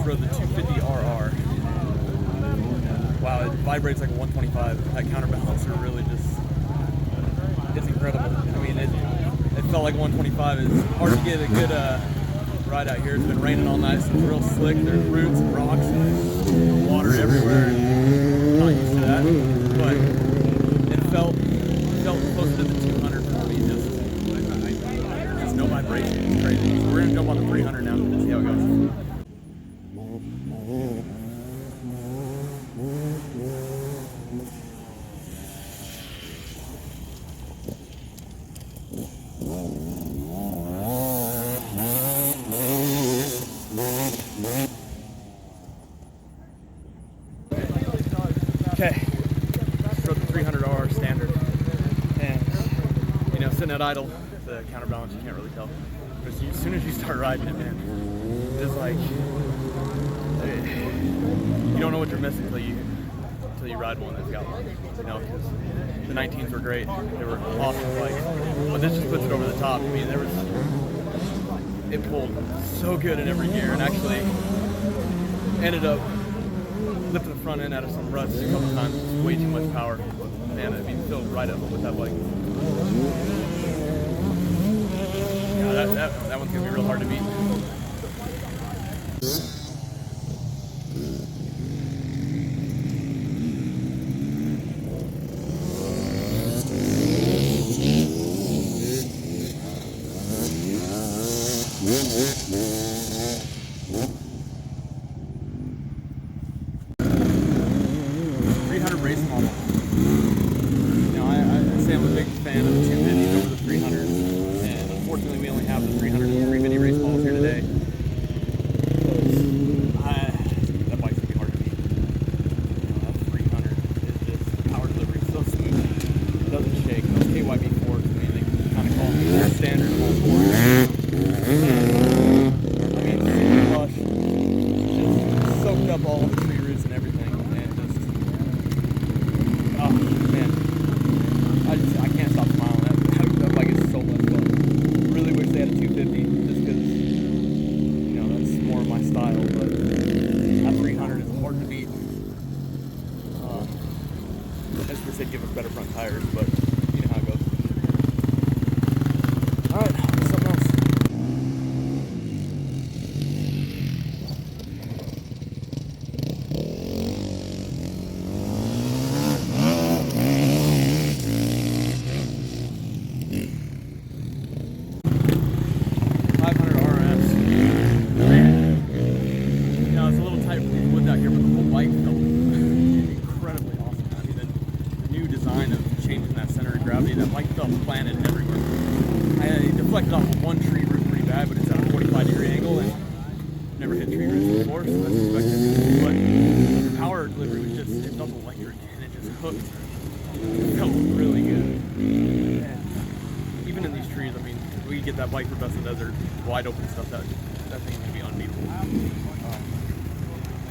Rode the 250RR. Wow, it vibrates like a 125. That counterbalancer really just, it's incredible. I mean, it felt like 125. It's hard to get a good ride out here. It's been raining all night, so it's real slick. There's roots and rocks and water everywhere. I'm not used to that, but it felt closer to the 200 for me. Just no vibration. It's crazy. So we're gonna jump on the 300 now and see how it goes. Okay, just rode the 300R standard, and you know, sitting at idle, the counterbalance, you can't really tell. But as soon as you start riding it, man, it's like you don't know what you're missing until you ride one that's got one. You know, because the 19s were great, they were awesome bikes, but this just puts it over the top. I mean, it pulled so good in every gear, and actually ended up lifting the front end out of some ruts a couple times. It's way too much power. Man, I mean, feel right up with that bike. Yeah, that one's gonna be real hard to beat. Race model. You know, I say I'm a big fan of the 250s over the 300s, and unfortunately we only have the 300 and 350 race models here today. That bike's gonna be hard to beat. You know, that 300 is just, the power delivery is so smooth. It doesn't shake. Those KYB forks, I mean, they kind of call them standard full forks. I mean, super plush, just soaked up all the tree roots and everything. Oh man, I can't stop smiling. That bike is so much fun. Really wish they had a 250 just because, you know, that's more of my style, but that 300 is hard to beat. I just wish they'd give us better front tires, but you know how it goes. Alright, something else. Out here, but the whole bike felt incredibly awesome. I mean, the new design of changing that center of gravity, that bike felt planted everywhere. I deflected off of one tree root pretty bad, but it's at a 45-degree angle and never hit tree roots before, so that's expected. But the power delivery was just, it felt electric and it just hooked. It felt really good. And even in these trees, I mean, we get that bike for Best of the Desert, wide open stuff, that thing can be unbeatable.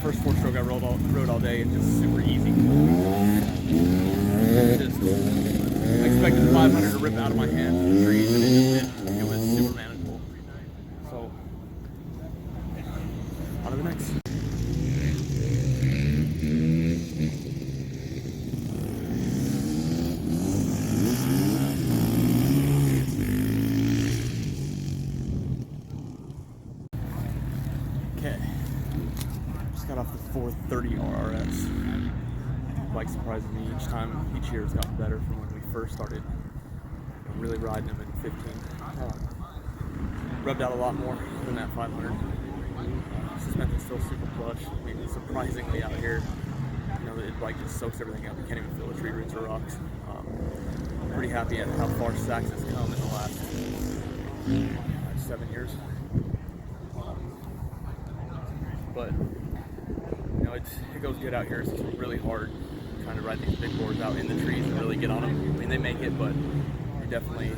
First four-stroke I rode all day, and just super easy. Just, I expected the 500 to rip out of my hands in the trees, and it just didn't. It was super manageable. So, on to the next. Okay. Got off the 430 RRS. The bike surprises me each year has gotten better from when we first started. I'm really riding them in 15. Rubbed out a lot more than that 500. Suspension's still super plush. I mean, surprisingly out here, you know, the bike just soaks everything up. You can't even feel it. tree roots or rocks. Pretty happy at how far Sachs has come in the last 7 years. But you know, it goes good out here. It's really hard trying to ride these big boards out in the trees and really get on them. I mean, they make it, but you're definitely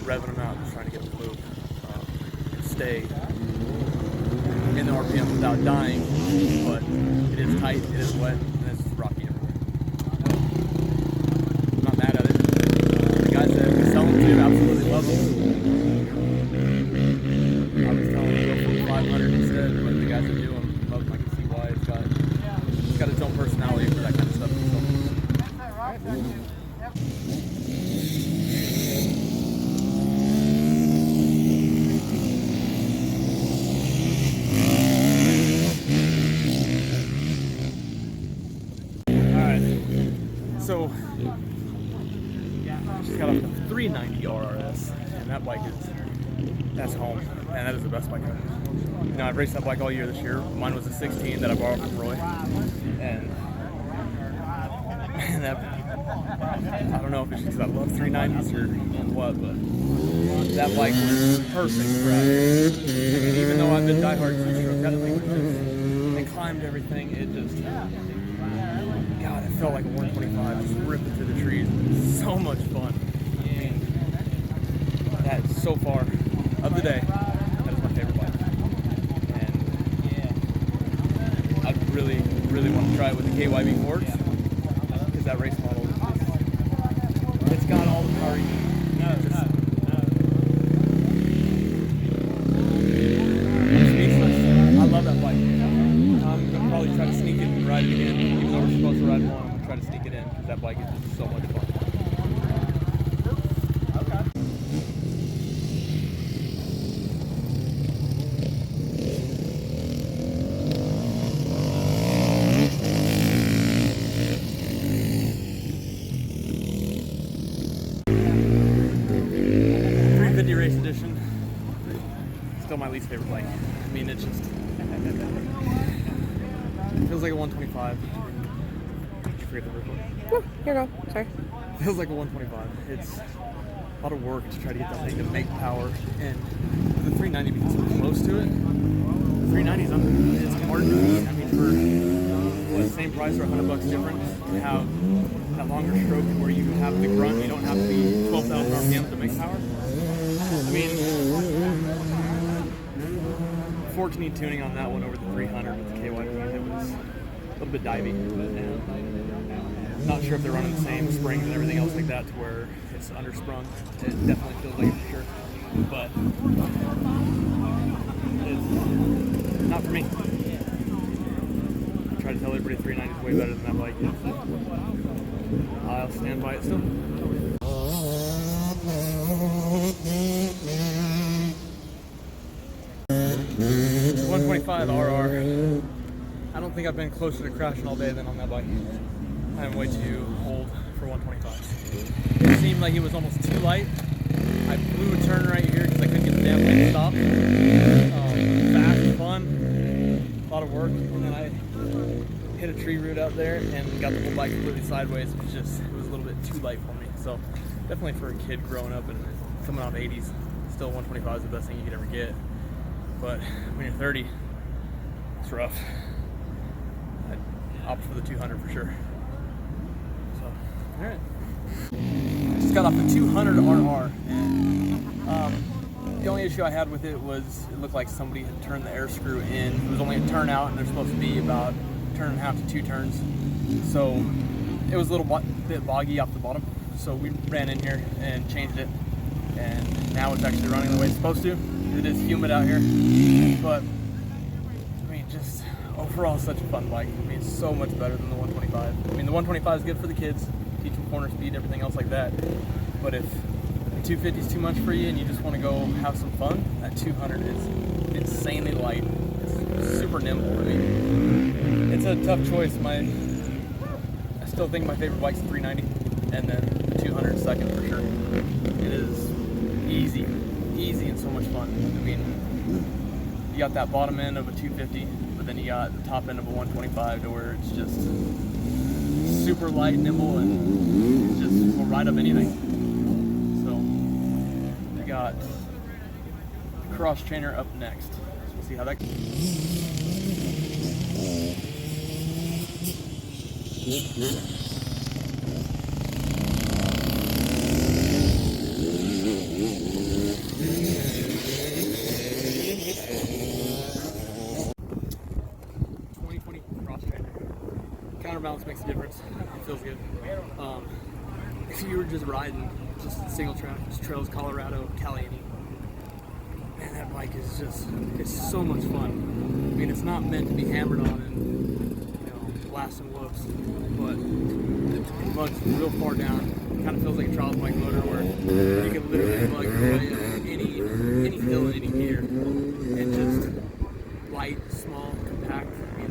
revving them out, just trying to get them to move and stay in the RPM without dying. But it is tight, it is wet, and it's rocky everywhere. I'm not mad at it. The guys that we sell them to absolutely love them. I was telling them to go for 500 instead, but the guys that do them love them. I can see why. It's got its own personality for that kind of stuff. So. So, just got off the 390 RRS, and that bike that's home, and that is the best bike ever. You know, I've raced that bike all year this year. Mine was a 16 that I borrowed from Roy, and that, I don't know if it's just because I love 390s or what, but that bike was perfect for us. And even though I've been diehard two-stroke, that thing was just, it climbed everything, it just, God, it felt like a 125, just ripping through the trees. So much fun. I mean, that's so far of the day, that is my favorite bike. And I really, really want to try it with the KYB boards, because that race model, it's got all the power you need. I'm speechless. I love that bike. I'm going to probably try to sneak it and ride it again. Even though we're supposed to ride more, I'm going to try to sneak it in, because that bike is just so much fun. Okay. 350 race edition. Still my least favorite bike. I mean, it just feels like a 125. Did you forget the record? No, here you go. Sorry. Feels like a 125. It's a lot of work to try to get that thing to make power, and the 390 being so close to it, the 390s, it's hard to beat. I mean, for the same price or $100 difference, to have that longer stroke where you have the grunt, you don't have to be 12,000 RPM to make power. I mean, forks need tuning on that one over the 300 with the KYB. It was a little bit divey, but not sure if they're running the same springs and everything else like that to where it's undersprung. It definitely feels like it for sure, but it's not for me. I try to tell everybody 390 is way better than that bike is. I'll stand by it still. 125 RR. I don't think I've been closer to crashing all day than on that bike. I'm way too old for 125. It seemed like it was almost too light. I blew a turn right here because I couldn't get the damn thing to stop. Fast, fun, a lot of work, and then I hit a tree root out there and got the whole bike completely sideways. It was a little bit too light for me. So definitely for a kid growing up and coming out of the 80s, still 125 is the best thing you could ever get. But when you're 30, it's rough. I'd opt for the 200 for sure. So, all right. Just got off the 200 RR, and the only issue I had with it was it looked like somebody had turned the air screw in. It was only a turn out, and they're supposed to be about a turn and a half to 2 turns. So it was a little bit boggy off the bottom. So we ran in here and changed it, and now it's actually running the way it's supposed to. It is humid out here, but I mean, just overall such a fun bike. I mean, it's so much better than the 125. I mean, the 125 is good for the kids, teach them corner speed, everything else like that. But if the 250 is too much for you and you just want to go have some fun, that 200 is insanely light. It's super nimble. I mean, it's a tough choice. I still think my favorite bike's the 390, and then the 200 second for sure. It is easy and so much fun. I mean, you got that bottom end of a 250, but then you got the top end of a 125 to where it's just super light, nimble, and just will ride up anything. So we got the cross trainer up next. So we'll see how that goes. Counterbalance makes a difference. It feels good. If you were just riding, just single track, just trails, Colorado, Cali, man, that bike is it's so much fun. I mean, it's not meant to be hammered on and blast and whoops, but it runs real far down. It kind of feels like a trials bike motor where you can literally plug your way up any hill in any gear, and just light, small, compact. I mean,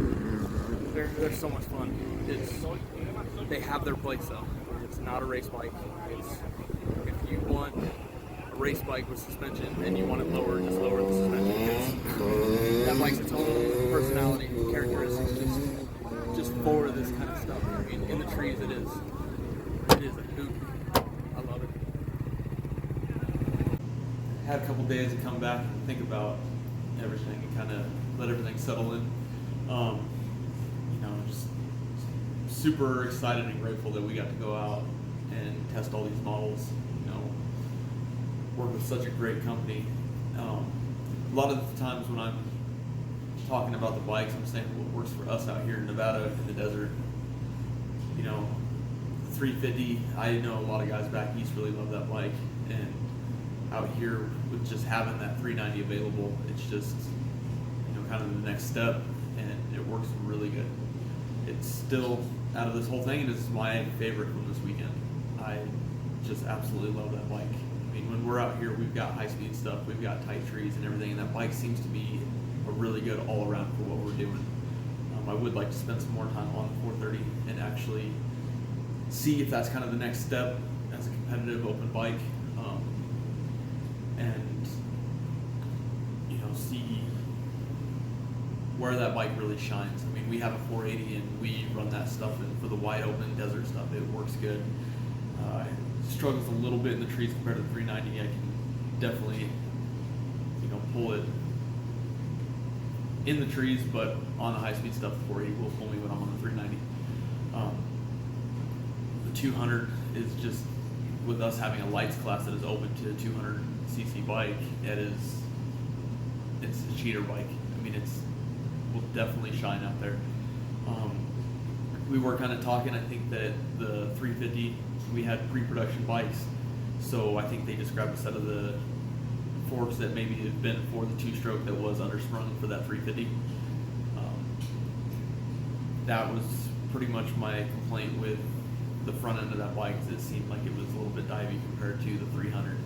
they're so much fun. They have their place though. It's not a race bike. If you want a race bike with suspension and you want it lower, just lower the suspension. That bike's its own personality and characteristics just for this kind of stuff. I mean, in the trees it is a hoot. I love it. Had a couple days to come back and think about everything and kind of let everything settle in. Just super excited and grateful that we got to go out and test all these models. Work with such a great company. A lot of the times when I'm talking about the bikes, I'm saying what works for us out here in Nevada in the desert. 350. I know a lot of guys back east really love that bike, and out here with just having that 390 available, it's just kind of the next step, and it works really good. It's still, out of this whole thing, it is my favorite from this weekend. I just absolutely love that bike. I mean, when we're out here, we've got high-speed stuff, we've got tight trees and everything, and that bike seems to be a really good all-around for what we're doing. I would like to spend some more time on the 430 and actually see if that's kind of the next step as a competitive open bike, and see where that bike really shines. I mean, we have a 480 and we run that stuff for the wide open desert stuff. It works good. It struggles a little bit in the trees compared to the 390. I can definitely, pull it in the trees, but on the high-speed stuff, the 480 will pull me when I'm on the 390. The 200 is just, with us having a lights class that is open to a 200cc bike, it's a cheater bike. I mean, will definitely shine out there. We were kind of talking, I think that the 350, we had pre-production bikes, so I think they just grabbed a set of the forks that maybe had been for the two-stroke that was undersprung for that 350. That was pretty much my complaint with the front end of that bike, because it seemed like it was a little bit divey compared to the 300.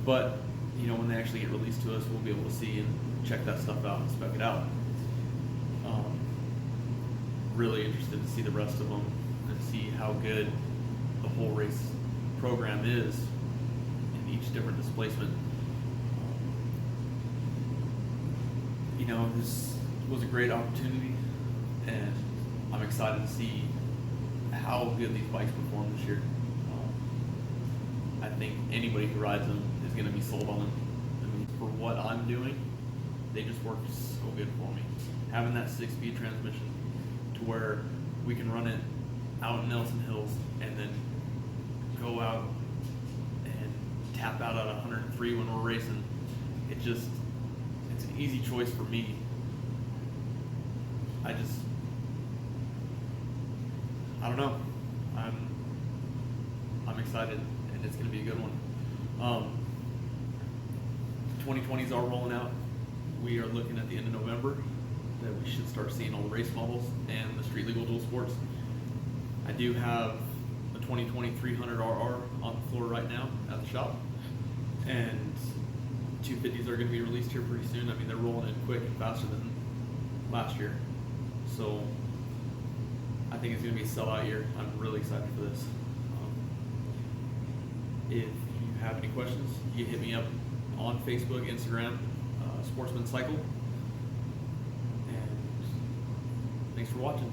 But when they actually get released to us, we'll be able to see and check that stuff out and spec it out. Really interested to see the rest of them and see how good the whole race program is in each different displacement. This was a great opportunity, and I'm excited to see how good these bikes perform this year. I think anybody who rides them is going to be sold on them. I mean, for what I'm doing, they just work so good for me. Having that 6-speed transmission to where we can run it out in Nelson Hills and then go out and tap out at 103 when we're racing, it's an easy choice for me. I don't know. I'm excited, and it's going to be a good one. 2020s are rolling out. We are looking at the end of November that we should start seeing all the race models and the street legal dual sports. I do have a 2020 300RR on the floor right now at the shop, and 250s are going to be released here pretty soon. I mean, they're rolling in quick and faster than last year, so I think it's going to be a sellout year. I'm really excited for this. If you have any questions, you hit me up on Facebook, Instagram, Sportsman Cycle. And thanks for watching.